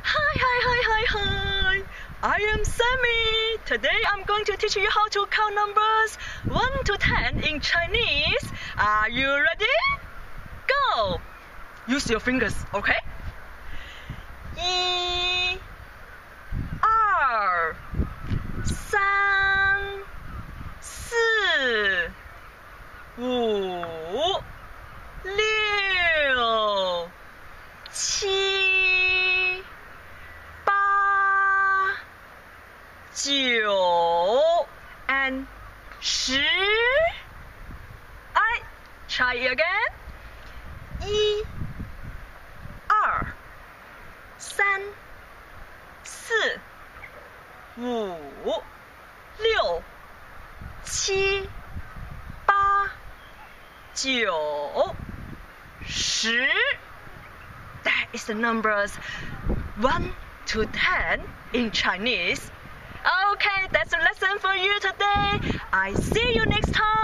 Hi. I am Sammy. Today I'm going to teach you how to count numbers 1 to 10 in Chinese. Are you ready? Go! Use your fingers, okay? 1、2、3、4、5、6、7、8、9 and 10. Try it again. 1、2、3、4、5、6、7、8、9、10. That is the numbers 1 to 10 in Chinese. Okay, that's a lesson for you today. I see you next time.